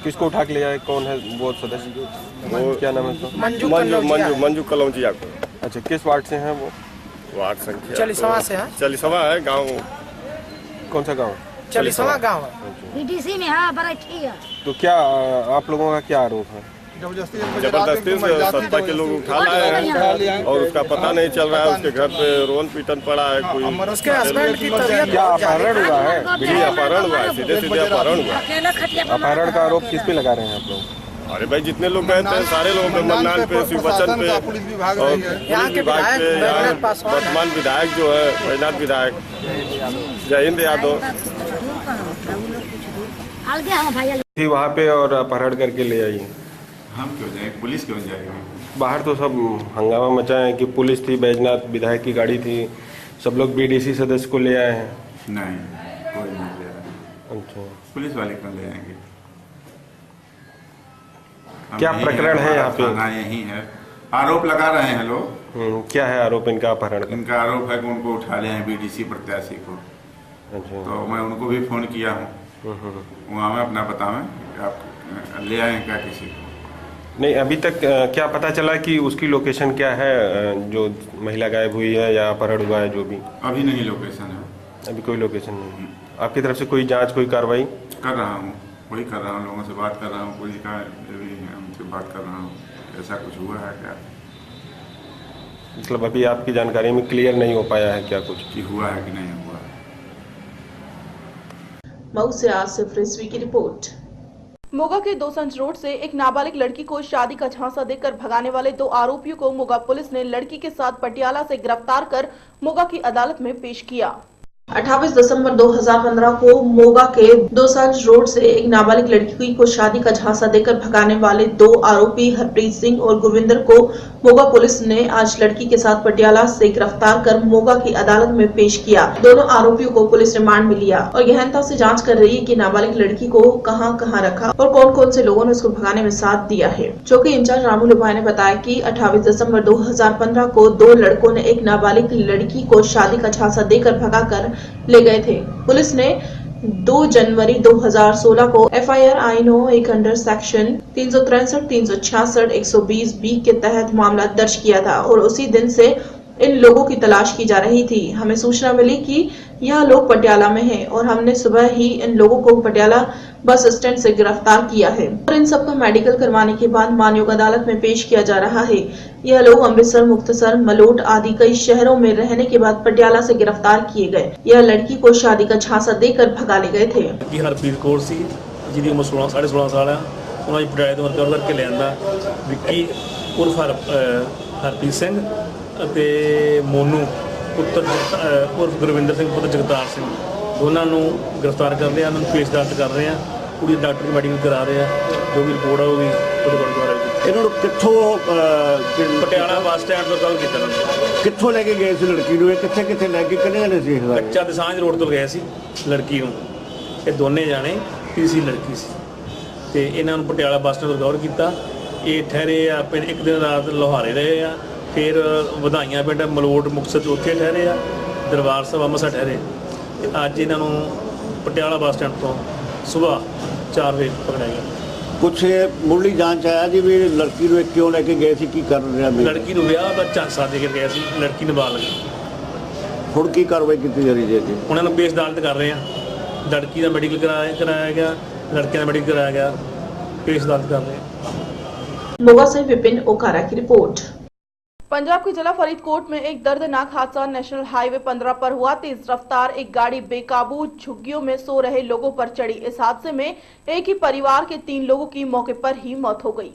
किसको उठा के ले आए? कौन है वो सदस्य? वो क्या नाम है उसका? मंजू कलौजिया को। अच्छा, किस वार्ड से हैं वो? वार्ड संख्या 40वां से है। 40वां है गाँव। कौन सा गाँव? 40वां गाँव है। बीडीसी में। हाँ, बड़ा ठीक है। तो क्या आप लोगों का क्या आरोप है? जबरदस्ती से सत्ता के लोग उठा लाए हैं और उसका पता नहीं चल रहा है। उसके घर पे रोन पीटन पड़ा है। कोई उसके हस्बैंड की तबीयत क्या अपहरण हुआ है? अपहरण हुआ है, सीधे सीधे अपहरण हुआ। अपहरण का आरोप किस पे लगा रहे हैं आप लोग? अरे भाई, जितने लोग गए थे सारे लोगों पे, मन्नान पे, शिववचन पे और पुलिस विभाग पे, वर्तमान विधायक जो है बैजनाथ विधायक जयेंद्र यादव थी वहाँ पे और अपहरण करके ले आई। हम क्यों जाए? पुलिस क्यों जाएगी? बाहर तो सब हंगामा मचाए हैं कि पुलिस थी, बैजनाथ विधायक की गाड़ी थी, सब लोग बीडीसी सदस्य को ले आए हैं। नहीं, कोई नहीं ले आया। अच्छा, पुलिस वाले क्यों ले आएंगे? क्या प्रकरण है यहाँ पे? यही है, आरोप लगा रहे हैं लोग। क्या है आरोप इनका अपहरण का? इनका आरोप है कि उनको उठा ले हैं बीडीसी प्रत्याशी को। अच्छा, तो मैं उनको भी फोन किया हूँ, वहाँ में अपना बतावें आप ले आए क्या किसी को? नहीं, अभी तक क्या पता चला कि उसकी लोकेशन क्या है जो महिला गायब हुई है या अपहरण हुआ है? जो भी अभी नहीं लोकेशन है, अभी कोई लोकेशन नहीं। आपकी तरफ से कोई जांच, कोई कार्रवाई? कर रहा हूँ, वही कर रहा हूँ, लोगों से बात कर रहा हूँ, पुलिस का उनसे बात कर रहा हूँ। ऐसा कुछ हुआ है क्या? मतलब अभी आपकी जानकारी में क्लियर नहीं हो पाया है क्या कुछ कि हुआ है कि नहीं हुआ है? मऊ से आसिफ रिजवी की रिपोर्ट। मोगा के दोसंज रोड से एक नाबालिग लड़की को शादी का झांसा देकर भगाने वाले 2 आरोपियों को मोगा पुलिस ने लड़की के साथ पटियाला से गिरफ्तार कर मोगा की अदालत में पेश किया। 28 दिसंबर 2015 को मोगा के दोसंज रोड से एक नाबालिग लड़की को शादी का झांसा देकर भगाने वाले 2 आरोपी हरप्रीत सिंह और गुरविंदर को मोगा पुलिस ने आज लड़की के साथ पटियाला से गिरफ्तार कर मोगा की अदालत में पेश किया। दोनों आरोपियों को पुलिस रिमांड में लिया और गहनता से जांच कर रही है कि नाबालिग लड़की को कहां रखा और कौन कौन से लोगों ने उसको भगाने में साथ दिया है। चौकी इंचार्ज रामू लुभाई ने बताया कि 28 दिसंबर 2015 को 2 लड़कों ने एक नाबालिग लड़की को शादी का झांसा देकर भगाकर ले गए थे। पुलिस ने 2 जनवरी 2016 को FIR आईनो 1 अंडर सेक्शन 363, 366, 120 B के तहत मामला दर्ज किया था और उसी दिन से इन लोगों की तलाश की जा रही थी। हमें सूचना मिली कि यह लोग पटियाला में हैं और हमने सुबह ही इन लोगों को पटियाला बस स्टैंड से गिरफ्तार किया है और इन सबका मेडिकल करवाने के बाद मानयोग अदालत में पेश किया जा रहा है। यह लोग अमृतसर, मुक्तसर, मलोट आदि कई शहरों में रहने के बाद पटियाला से गिरफ्तार किए गए। यह लड़की को शादी का झांसा देकर भगा ले गए थे। हरप्रीत कौर सी जिहदी उम्र 16.5 साल है, उन्होंने पटियाले तो रिकवर करके लिया। विक्की उर्फ हरप्रीत सिंह ਅਤੇ ਮੋਨੂ ਪੁੱਤਰ ਉਰਫ ਗੁਰਵਿੰਦਰ ਸਿੰਘ ਪੁੱਤਰ ਜਗਤਾਰ ਸਿੰਘ ਦੋਨਾਂ ਨੂੰ ਗ੍ਰਿਫਤਾਰ ਕਰ ਲਿਆ। ਉਹਨਾਂ ਨੂੰ ਕੇਸ ਦਰਜ ਕਰ ਰਹੇ ਆ। ਕੁੜੀ ਡਾਕਟਰ ਦੀ ਮੈਡੀਕਲ ਕਰਾ ਰਹੇ ਆ। ਜੋ ਵੀ ਰਿਪੋਰਟ ਆਊਗੀ ਉਹਦੇ ਬਾਰੇ ਇਹਨਾਂ ਨੂੰ ਕਿੱਥੋਂ ਪਟਿਆਲਾ ਬੱਸ ਸਟੈਂਡ ਤੋਂ ਗੱਲ ਕੀਤਾ ਕਿੱਥੋਂ ਲੈ ਕੇ ਗਏ ਸੀ ਲੜਕੀ ਨੂੰ? ਇਹ ਕਿੱਥੇ ਕਿੱਥੇ ਲੈ ਕੇ ਕਿੰਨੇ ਜਣੇ ਸੀ? ਕੱਚਾ ਦਸਾਂਝ ਰੋਡ ਤੋਂ ਗਏ ਸੀ ਲੜਕੀ ਨੂੰ। ਇਹ ਦੋਨੇ ਜਾਣੇ ਤੀਸਰੀ ਲੜਕੀ ਸੀ ਤੇ ਇਹਨਾਂ ਨੂੰ ਪਟਿਆਲਾ ਬੱਸ ਸਟੈਂਡ ਤੋਂ ਰਿਕਵਰ ਕੀਤਾ। ਇਹ ਠਹਿਰੇ ਆ ਪਿੰਡ, ਇੱਕ ਦਿਨ ਰਾਤ ਲੋਹਾਰੇ ਰਹੇ ਆ, ਫਿਰ ਵਧਾਈਆਂ ਪਿੰਡ ਮਲੋਟ ਮੁਕਤਸਰ ਉੱਥੇ ਠਹਿਰੇ ਆ, ਦਰਬਾਰ ਸਾਹਿਬ ਅੰਮ੍ਰਿਤਸਰ ਠਹਿਰੇ। ਤੇ ਅੱਜ ਇਹਨਾਂ ਨੂੰ ਪਟਿਆਲਾ ਬੱਸ ਸਟੈਂਡ ਤੋਂ ਸਵੇਰ 4 ਵਜੇ ਪਕੜਿਆ ਗਿਆ। ਕੁਛ ਮੁੱਢਲੀ ਜਾਂਚ ਆਇਆ ਜੀ ਵੀ ਲੜਕੀ ਨੂੰ ਕਿਉਂ ਲੈ ਕੇ ਗਏ ਸੀ, ਕੀ ਕਰ ਰਿਹਾ? ਲੜਕੀ ਨੂੰ ਵਿਆਹ ਦਾ ਝਾਂਸਾ ਦੇ ਕੇ ਗਿਆ ਸੀ। ਲੜਕੀ ਨਾਬਾਲਗ। ਹੁਣ ਕੀ ਕਾਰਵਾਈ ਕੀਤੀ ਜਾ ਰਹੀ ਹੈ ਜੀ? ਉਹਨਾਂ ਨੂੰ ਪੇਸ਼ ਅਦਾਲਤ ਕਰ ਰਹੇ ਆ। ਲੜਕੀ ਦਾ ਮੈਡੀਕਲ कराया गया, लड़के का मेडिकल कराया गया, पेश अदालत कर रहे हैं। मोगा से विपिन ओकारा की रिपोर्ट। पंजाब के जिला फरीदकोट में एक दर्दनाक हादसा नेशनल हाईवे 15 पर हुआ। तेज रफ्तार एक गाड़ी बेकाबू झुग्गियों में सो रहे लोगों पर चढ़ी। इस हादसे में एक ही परिवार के 3 लोगों की मौके पर ही मौत हो गई।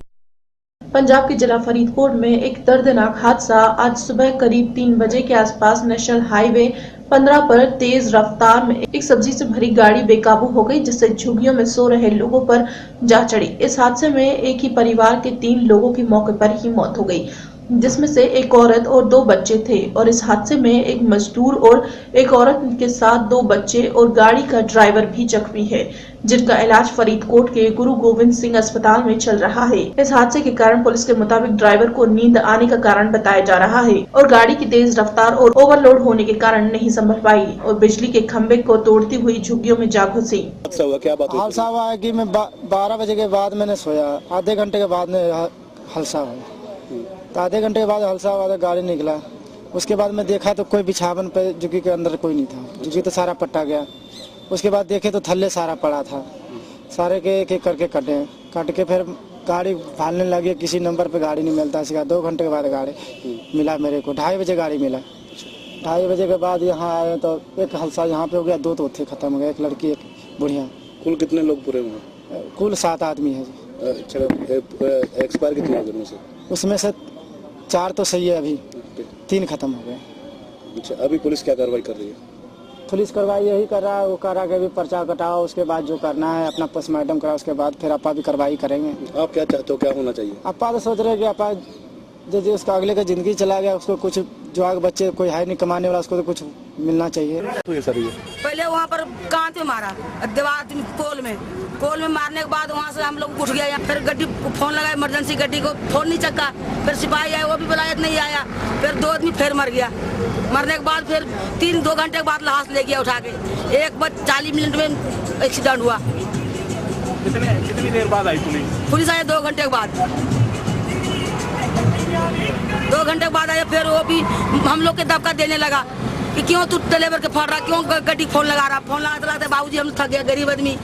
पंजाब के जिला फरीदकोट में एक दर्दनाक हादसा आज सुबह करीब 3 बजे के आसपास नेशनल हाईवे 15 पर तेज रफ्तार में एक सब्जी से भरी गाड़ी बेकाबू हो गई, जिससे झुग्गियों में सो रहे लोगों पर जा चढ़ी। इस हादसे में एक ही परिवार के 3 लोगों की मौके पर ही मौत हो गई, जिसमें से एक औरत और 2 बच्चे थे। और इस हादसे में एक मजदूर और एक औरत के साथ 2 बच्चे और गाड़ी का ड्राइवर भी जख्मी है, जिनका इलाज फरीदकोट के गुरु गोविंद सिंह अस्पताल में चल रहा है। इस हादसे के कारण पुलिस के मुताबिक ड्राइवर को नींद आने का कारण बताया जा रहा है और गाड़ी की तेज रफ्तार और ओवरलोड होने के कारण नहीं संभल पाई और बिजली के खंभे को तोड़ती हुई झुग्गियों में जा घुसी। हादसा हुआ है कि मैं 12 बजे के बाद मैंने सोया, आधे घंटे के बाद में हादसा हुआ। तो आधे घंटे के बाद हल्सा हुआ तो गाड़ी निकला। उसके बाद मैं देखा तो कोई बिछावन पे झुग्गी के अंदर कोई नहीं था, झुग्गी तो सारा पट्टा गया। उसके बाद देखे तो थल्ले सारा पड़ा था, सारे के एक एक करके काट के फिर गाड़ी भालने लगी। किसी नंबर पे गाड़ी नहीं मिलता। इसका 2 घंटे के बाद गाड़ी मिला मेरे को। 2:30 बजे गाड़ी मिला। 2:30 बजे के बाद यहाँ आए तो एक हल्सा यहाँ पे हो गया, 2 तो थे खत्म हो गया, एक लड़की एक बुढ़िया। कुल कितने लोग पूरे हुए? कुल 7 आदमी है। एक्सपायर कितने हुए से? उसमें से 4 तो सही है, अभी 3 खत्म हो गए। अच्छा, अभी पुलिस क्या कार्रवाई कर रही है? पुलिस कार्रवाई यही कर रहा है, वो कह रहा है कि अभी पर्चा कटाओ, उसके बाद जो करना है अपना पोस्टमार्टम कराओ, उसके बाद फिर आपा भी कार्रवाई करेंगे। आप क्या चाहते हो, क्या होना चाहिए? आपा तो सोच रहे हैं कि आपा जो उसका अगले का जिंदगी चला गया, उसको कुछ जो आगे बच्चे कोई है नहीं कमाने वाला, उसको तो कुछ मिलना चाहिए। तो ये सर पहले वहाँ पर कांच में मारा, दीवार पोल में मारने के बाद वहाँ से हम लोग उठ गए। फिर गड्डी को फोन लगाया, इमरजेंसी गड्डी को फोन नहीं चक्का। फिर सिपाही आया, वो भी बुलायत नहीं आया। फिर 2 आदमी फिर मर गया। मरने के बाद फिर 2 घंटे के बाद लाश ले गया उठा के। 1:40 मिनट में एक्सीडेंट हुआ। कितनी देर बाद आई पुलिस आया 2 घंटे के बाद। 2 घंटे के बाद आया। फिर वो भी हम लोग के दबका देने लगा कि क्यों तू ड्राइवर के फोन रहा, क्यों गड्डी फोन लगा रहा। फोन लगाते बाबूजी हम थक गए, गरीब आदमी,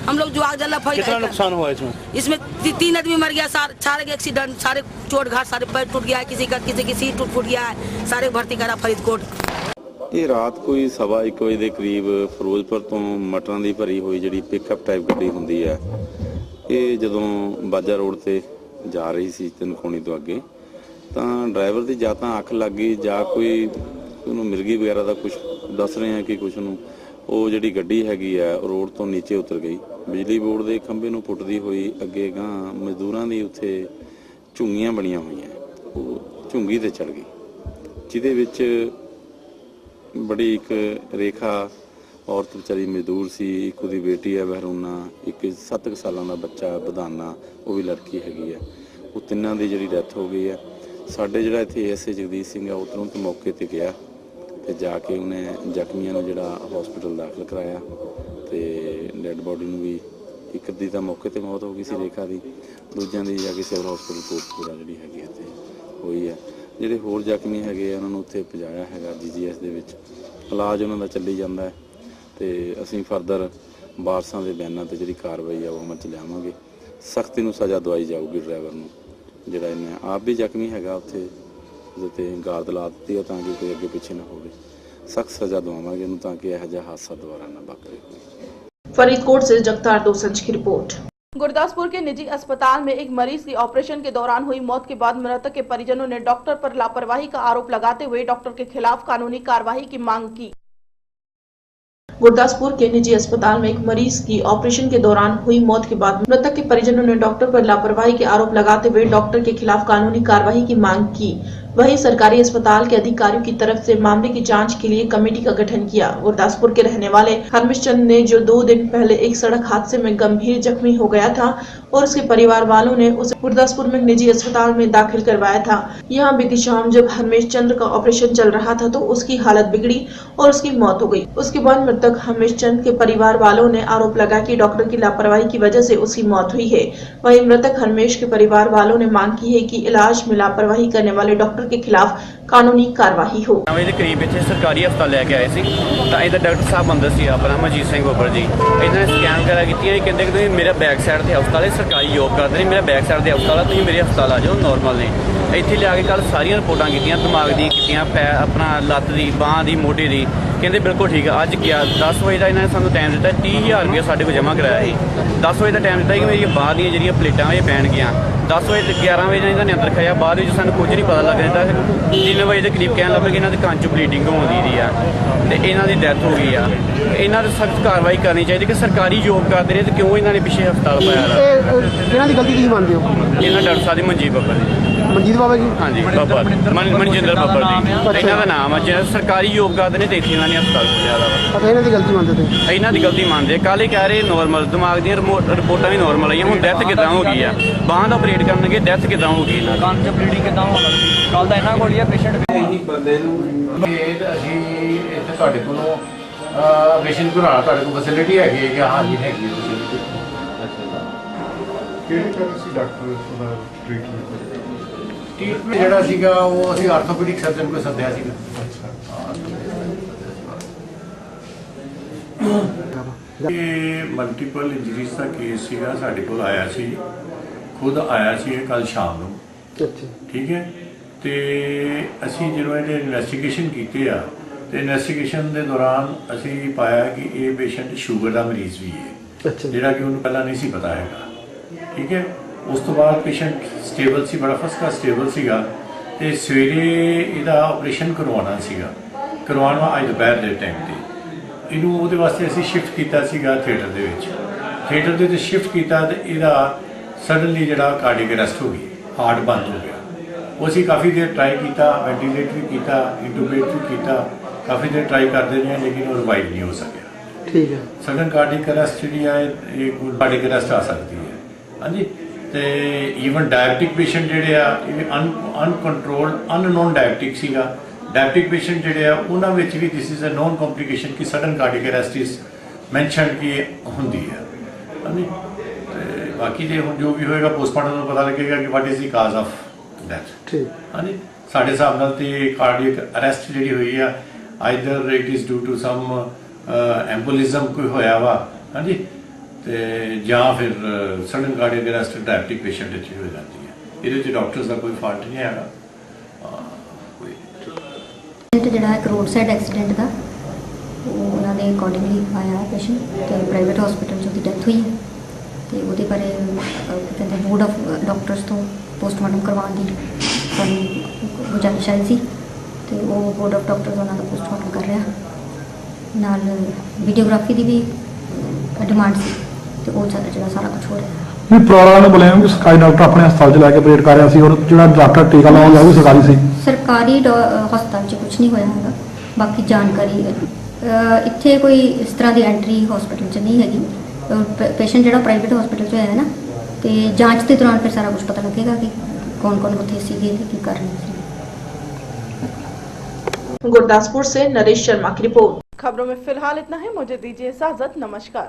हम लोग जो आग जला। कितना नुकसान हुआ इसमें? इसमें 3 आदमी मर गया, सारे के एक्सीडेंट, सारे चोट घाट, सारे पैर टूट गया है, किसी की सीट फूट गया है, सारे भर्ती करा फरीदकोट। ਇਹ ਰਾਤ ਕੋਈ 1:15 ਵਜੇ ਦੇ ਕਰੀਬ ਫਿਰੋਜ਼ਪੁਰ ਤੋਂ ਮਟਰਾਂ ਦੀ ਭਰੀ ਹੋਈ ਜਿਹੜੀ ਪਿਕਅਪ ਟਾਈਪ ਗੱਡੀ ਹੁੰਦੀ ਹੈ, ਇਹ ਜਦੋਂ ਬਾਜਾ ਰੋਡ ਤੇ ਜਾ ਰਹੀ ਸੀ ਤਿੰਨਖੋਣੀ ਤੋਂ ਅੱਗੇ, ਤਾਂ ਡਰਾਈਵਰ ਦੀ ਜਾਂ ਤਾਂ ਅੱਖ ਲੱਗ ਗਈ ਜਾਂ ਕੋਈ ਉਹਨੂੰ ਮਿਰਗੀ ਵਗੈਰਾ ਦਾ ਕੁਝ ਦੱਸ ਰਹੇ ਆ ਕਿ ਕੁਝ ਨੂੰ ਉਹ ਜਿਹੜੀ ਗੱਡੀ ਹੈਗੀ ਆ ਰੋਡ ਤੋਂ ਨੀਚੇ ਉਤਰ ਗਈ। ਬਿਜਲੀ ਬੋਰਡ ਦੇ ਖੰਭੇ ਨੂੰ ਪੁੱਟਦੀ ਹੋਈ ਅੱਗੇ ਗਾਂ ਮਜ਼ਦੂਰਾਂ ਦੀ ਉੱਥੇ ਝੁੰਗੀਆਂ ਬਣੀਆਂ ਹੋਈਆਂ, ਉਹ ਝੁੰਗੀ ਤੇ ਚੜ ਗਈ, ਜਿਹਦੇ ਵਿੱਚ ਬੜੀ ਇੱਕ ਰੇਖਾ ਔਰਤ ਵਿਚਾਰੀ ਮਜ਼ਦੂਰ ਸੀ, ਇੱਕ ਉਹਦੀ ਬੇਟੀ ਹੈ ਬਹਿਰੂਨਾ, ਇੱਕ 7 ਸਾਲਾਂ ਦਾ ਬੱਚਾ ਬਦਾਨਾ, ਉਹ ਵੀ ਲੜਕੀ ਹੈਗੀ ਆ। ਉਹ ਤਿੰਨਾਂ ਦੀ ਜਿਹੜੀ ਡੈਥ ਹੋ ਗਈ ਹੈ। ਸਾਡੇ ਜਿਹੜਾ ਇੱਥੇ ਐਸਏ ਜਗਦੀਸ਼ ਸਿੰਘ ਆ ਉਹ ਤੁਰੰਤ ਮੌਕੇ ਤੇ ਗਿਆ ਤੇ ਜਾ ਕੇ ਉਹਨੇ ਜ਼ਖਮੀਆਂ ਨੂੰ ਜਿਹੜਾ ਹਸਪੀਟਲ ਦਾਖਲ ਕਰਾਇਆ ਤੇ ਡੈੱਡ ਬੋਡੀ ਨੂੰ ਵੀ ਇੱਕ ਦੀ ਤਾਂ ਮੌਕੇ ਤੇ ਮੌਤ ਹੋ ਗਈ ਸੀ ਰੇਖਾ ਦੀ, ਦੂਜਿਆਂ ਦੀ ਜਾ ਕੇ ਸਿਵਲ ਹਸਪੀਟਲ ਕੋਟਪੂਰਾ ਜਿਹੜੀ ਹੈਗੀ ਇੱਥੇ ਹੋਈ ਹੈ। ਜਿਹੜੇ ਹੋਰ ਜ਼ਖਮੀ ਹੈਗੇ ਆ ਉਹਨਾਂ ਨੂੰ ਉੱਥੇ ਪਹੁੰਚਾਇਆ ਹੈਗਾ ਜੀਜੀਐਸ ਦੇ ਵਿੱਚ, ਇਲਾਜ ਉਹਨਾਂ ਦਾ ਚੱਲੀ ਜਾਂਦਾ ਹੈ ਤੇ ਅਸੀਂ ਫਰਦਰ ਵਾਰਸਾਂ ਦੇ ਬਿਆਨਾਂ ਤੇ ਜਿਹੜੀ ਕਾਰਵਾਈ ਆ ਉਹ ਅਮਲ ਚ ਲਿਆਵਾਂਗੇ। ਸਖਤੀ ਨੂੰ ਸਜ਼ਾ ਦਵਾਈ ਜਾਊਗੀ ਡਰਾਈਵਰ ਨੂੰ, ਜਿਹੜਾ ਇਹਨੇ ਆਪ ਵੀ ਜ਼ਖਮੀ ਹੈਗਾ ਉੱਥੇ ਤੇ ਗਾਰਦ ਲਾ ਦਿੱਤੀ ਹੈ ਤਾਂ ਕਿ ਕੋਈ ਅੱਗੇ ਪਿੱਛੇ ਨਾ ਹੋਵੇ। सख्त सजा दवावांगे ताकि यह हादसा दोबारा न वापरे। फरीदकोट से जगतार दोसंज की रिपोर्ट। गुरदासपुर के निजी अस्पताल में एक मरीज की ऑपरेशन के दौरान हुई मौत के बाद मृतक के परिजनों ने डॉक्टर पर लापरवाही का आरोप लगाते हुए डॉक्टर के खिलाफ कानूनी कार्रवाई की मांग की। गुरदासपुर के निजी अस्पताल में एक मरीज की ऑपरेशन के दौरान हुई मौत के बाद मृतक के परिजनों ने डॉक्टर पर लापरवाही के आरोप लगाते हुए डॉक्टर के खिलाफ कानूनी कार्रवाई की मांग की। वहीं सरकारी अस्पताल के अधिकारियों की तरफ से मामले की जांच के लिए कमेटी का गठन किया। गुरदासपुर के रहने वाले हरमेश चंद ने, जो 2 दिन पहले एक सड़क हादसे में गंभीर जख्मी हो गया था और उसके परिवार वालों ने उसे गुरदासपुर में निजी अस्पताल में दाखिल करवाया था। यहाँ बीती शाम जब हरमेश चंद का ऑपरेशन चल रहा था तो उसकी हालत बिगड़ी और उसकी मौत हो गई। उसके बाद मृतक हरमेश चंद के परिवार वालों ने आरोप लगाया कि डॉक्टर की लापरवाही की वजह से उसकी मौत हुई है। वहीं मृतक हरमेश के परिवार वालों ने मांग की है कि इलाज में लापरवाही करने वाले डॉक्टर के खिलाफ कानूनी कार्रवाई हो। करीब इतने सरकारी हस्पताल लैके आए थे तो डॉक्टर साहब अंदर से अपना मनजीत सिंह बोबर जी इन्होंने स्कैन वगैरह की कहते कि मेरा बैक साइड से हस्पताल है, सरकारी जॉब करते हैं, मेरा बैक साइड से हस्पताल है, तुम मेरे हस्पताल आ जाओ नॉर्मल ने। इतने लिया के कल सारिया रिपोर्टां कीतियां, दिमाग दी कीतियां, पैर अपना लत्त दी, बांह दी, मोढे दी, कहते बिल्कुल ठीक है। अज गया 10 बजे का इन्होंने सानू टाइम दिता, 30,000 रुपया साढ़े को जमा कराया है। 10 बजे का टाइम दिता कि मेरी बांह दी जी प्लेटां ये पैन गया। 10 बजे 11 बजे इन्होंने अंदर खाया, बाद में सूँ कुछ नहीं पता लग रहा। 3 बजे के करीब कह लगे कि इन्होंने कंच ब्लीडिंग होती रही है तो इन्हों की डैथ हो गई है। इन्होंने सख्त कार्रवाई करनी चाहिए कि सरकारी जॉब करते रहे तो क्यों इन्होंने पिछले हस्पताल पाया। गलती की मानते हो? इन्होंने डॉक्टर साहब मनजीत बब्बर जी, मनजीत बाबा जी, हाँ जी बब्बर, मनजिंदर बब्बर जी, इन्हों का नाम है। सरकारी जॉब करते हैं तो इतने इन्होंने हस्पताल खोलिया। इन्हों की गलती मानते थे? इन्हों की गलती मानते। कल ही कह रहे नॉर्मल, दिमाग दी रिपोर्टां भी नॉर्मल आई, हूँ डैथ कितना हो गई है, बांह का ऑपरेट करनगे, डैथ कितना हो गई कंच ब्लीडिंग कितना हो गई। कल तो इन्हों को पेशेंट बंदे ਅਸੀਂ ਇੱਥੇ ਤੁਹਾਡੇ ਕੋਲੋਂ ਆਪਰੇਸ਼ਨ ਕਰਾਉਣਾ, ਤੁਹਾਡੇ ਕੋਲ ਫੈਸਿਲਿਟੀ ਹੈਗੀ ਹੈ ਕਿ ਹਾਂ ਜੀ ਹੈਗੀ ਹੈ ਫੈਸਿਲਿਟੀ? ਕਿਹੜੇ ਤਰ੍ਹਾਂ ਸੀ ਡਾਕਟਰ ਦਾ ਟ੍ਰੀਟਮੈਂਟ ਜਿਹੜਾ ਸੀਗਾ ਉਹ ਅਸੀਂ ਆਰਥੋਪੈਡਿਕ ਸਰਜਨ ਕੋਲ ਸੱਦਿਆ ਸੀਗਾ। ਇਹ ਮਲਟੀਪਲ ਇੰਜਰੀਜ਼ ਦਾ ਕੇਸ ਸੀਗਾ, ਸਾਡੇ ਕੋਲ ਆਇਆ ਸੀ, ਖੁਦ ਆਇਆ ਸੀ ਕੱਲ ਸ਼ਾਮ ਨੂੰ। ਠੀਕ ਹੈ, ਤੇ ਅਸੀਂ ਜਦੋਂ ਇਹਦੇ ਇਨਵੈਸਟੀਗੇਸ਼ਨ ਕੀਤੇ ਆ ਤੇ ਇਨਵੈਸਟੀਗੇਸ਼ਨ ਦੇ ਦੌਰਾਨ ਅਸੀਂ ਪਾਇਆ ਕਿ ਇਹ ਪੇਸ਼ੈਂਟ ਸ਼ੂਗਰ ਦਾ ਮਰੀਜ਼ ਵੀ ਹੈ, ਜਿਹੜਾ ਕਿ ਉਹਨੂੰ ਪਹਿਲਾਂ ਨਹੀਂ ਸੀ ਪਤਾ ਹੈਗਾ। ਠੀਕ ਹੈ, ਉਸ ਤੋਂ ਬਾਅਦ ਪੇਸ਼ੈਂਟ ਸਟੇਬਲ ਸੀ, ਬੜਾ ਫਸਟ ਕਲਾਸ ਸਟੇਬਲ ਸੀਗਾ ਤੇ ਸਵੇਰੇ ਇਹਦਾ ਆਪਰੇਸ਼ਨ ਕਰਵਾਉਣਾ ਸੀਗਾ, ਕਰਵਾਉਣਾ ਅੱਜ ਦੁਪਹਿਰ ਦੇ ਟਾਈਮ ਤੇ। ਇਹਨੂੰ ਉਹਦੇ ਵਾਸਤੇ ਅਸੀਂ ਸ਼ਿਫਟ ਕੀਤਾ ਸੀਗਾ ਥੀਏਟਰ ਦੇ ਵਿੱਚ। ਥੀਏਟਰ ਦੇ ਵਿੱਚ ਸ਼ਿਫਟ ਕੀਤਾ ਤੇ ਇਹਦਾ ਸਡਨਲੀ ਜਿਹੜਾ ਕਾਰਡਿਕ ਅਰੈਸਟ ਹੋ ਗਈ, ਹਾਰਟ ਬੰਦ ਹੋ ਗਿਆ। ਉਹ ਅਸੀਂ ਕਾਫੀ ਦੇਰ ਟਰਾਈ ਕੀਤਾ, ਵੈਂਟੀਲੇਟਰ ਵੀ ਕੀਤਾ, ਇੰਟੂਬੇਟ ਵੀ ਕੀਤਾ, ਕਾਫੀ ਦੇਰ ਟਰਾਈ ਕਰਦੇ ਰਹੇ ਲੇਕਿਨ ਉਹ ਰਿਵਾਈਵ ਨਹੀਂ ਹੋ ਸਕਿਆ। ਠੀਕ ਹੈ, ਸਡਨ ਕਾਰਡਿਕ ਅਰੈਸਟ ਜਿਹੜੀ ਹੈ ਇਹ ਕਾਰਡਿਕ ਅਰੈਸਟ ਆ ਸਕਦੀ ਹੈ। ਹਾਂਜੀ, ਤੇ ਈਵਨ ਡਾਇਬਟਿਕ ਪੇਸ਼ੈਂਟ ਜਿਹੜੇ ਆ ਇਹ ਅਨਕੰਟਰੋਲਡ ਅਨਨੋਨ ਡਾਇਬਟਿਕ ਸੀਗਾ। ਡਾਇਬਟਿਕ ਪੇਸ਼ੈਂਟ ਜਿਹੜੇ ਆ ਉਹਨਾਂ ਵਿੱਚ ਵੀ this is a non complication ਕਿ sudden cardiac arrest is mention ਕਿ ਹੁੰਦੀ ਹੈ। ਹਾਂਜੀ, ਤੇ ਬਾਕੀ ਜੇ ਹੁਣ ਜੋ ਵੀ ਹੋਏਗਾ ਪੋਸਟਮਾਰਟਮ ਤੋਂ ਪਤਾ ਲੱਗੇਗਾ ਕਿ what is the cause of death. ਹਾਂਜੀ, ਸਾਡੇ ਹਿਸਾਬ ਨਾਲ ਤੇ ਕਾਰਡਿਕ ਅਰੈਸਟ ਜਿਹੜੀ ਹੋਈ ਆ either it is due to some embolism ਕੋਈ ਹੋਇਆ ਵਾ। ਹਾਂਜੀ, ਤੇ ਜਾਂ ਫਿਰ sudden cardiac arrest diabetic patient ਵਿੱਚ ਹੋ ਜਾਂਦੀ ਹੈ। ਇਹਦੇ ਵਿੱਚ ਡਾਕਟਰਸ ਦਾ ਕੋਈ ਫਾਲਟ ਨਹੀਂ ਹੈਗਾ। ਜਿਹੜਾ ਇੱਕ ਰੋਡ ਸਾਈਡ ਐਕਸੀਡੈਂਟ ਦਾ ਉਹਨਾਂ ਦੇ ਅਕੋਰਡਿੰਗਲੀ ਆਇਆ ਪੇਸ਼ੈਂਟ ਤੇ ਪ੍ਰਾਈਵੇਟ ਹਸਪੀਟਲ 'ਚ ਉਹਦੀ ਡੈਥ ਹੋਈ ਹੈ ਤੇ ਉਹਦੇ ਬਾਰੇ ਕਹਿੰਦੇ ਬੋਰਡ ਆਫ ਡਾਕਟਰਸ ਤੋਂ ਪੋਸਟਮਾਰਟਮ ਕਰਵਾਉਣ ਦੀ ਸਾਨੂੰ ਗੁਜ਼ਾਰਿਸ਼ ਆਈ ਸੀ ਤੇ ਉਹ ਬੋਰਡ ਆਫ ਡਾਕਟਰਸ ਉਹਨਾਂ ਦਾ ਪੋਸਟਮਾਰਟਮ ਕਰ ਰਿਹਾ, ਨਾਲ ਵੀਡੀਓਗ੍ਰਾਫੀ ਦੀ ਵੀ ਡਿਮਾਂਡ ਸੀ ਤੇ ਉਹ ਜਿਹੜਾ ਸਾਰਾ ਕੁਝ ਹੋ ਰਿਹਾ। ਪਰਿਵਾਰਾਂ ਨੂੰ ਬੁਲਾਇਆ ਕਿ ਸਰਕਾਰੀ ਡਾਕਟਰ ਆਪਣੇ ਹਸਪਤਾਲ 'ਚ ਲੈ ਕੇ ਆਪਰੇਟ ਕਰ ਰਿਹਾ ਸੀ ਔਰ ਜਿਹੜਾ ਡਾਕਟਰ ਟੀਕਾ ਲਾਉਣ ਗਿਆ ਉਹ ਵੀ ਸਰਕਾਰੀ ਸੀ। ਸਰਕਾਰੀ ਹਸਪਤਾਲ 'ਚ ਕੁਝ ਨਹੀਂ ਹੋਇਆ ਹੈਗਾ, ਬਾਕੀ ਜਾਣਕਾਰੀ ਇੱਥੇ ਕੋਈ ਇਸ ਤਰ੍ਹਾਂ ਦੀ ਐਂਟਰੀ ਹਸਪੀਟਲ 'ਚ ਨਹੀਂ ਹੈਗੀ। ਪੇਸ਼ੈਂਟ ਜਿਹੜਾ ਪ੍ਰਾਈਵੇਟ ਹਸਪੀਟਲ 'ਚ ਹੋਇਆ ਨਾ ਤੇ ਜਾਂਚ ਦੇ ਦੌਰਾਨ ਫਿਰ ਸਾਰਾ ਕੁਝ ਪਤਾ ਲੱਗੇਗਾ कि कौन कौन ਉੱਥੇ ਸੀਗੇ ਤੇ ਕੀ ਕਰ ਰਹੇ ਸੀ। गुरदासपुर से नरेश शर्मा की रिपोर्ट। खबरों में फिलहाल इतना है, मुझे दीजिए इजाजत, नमस्कार।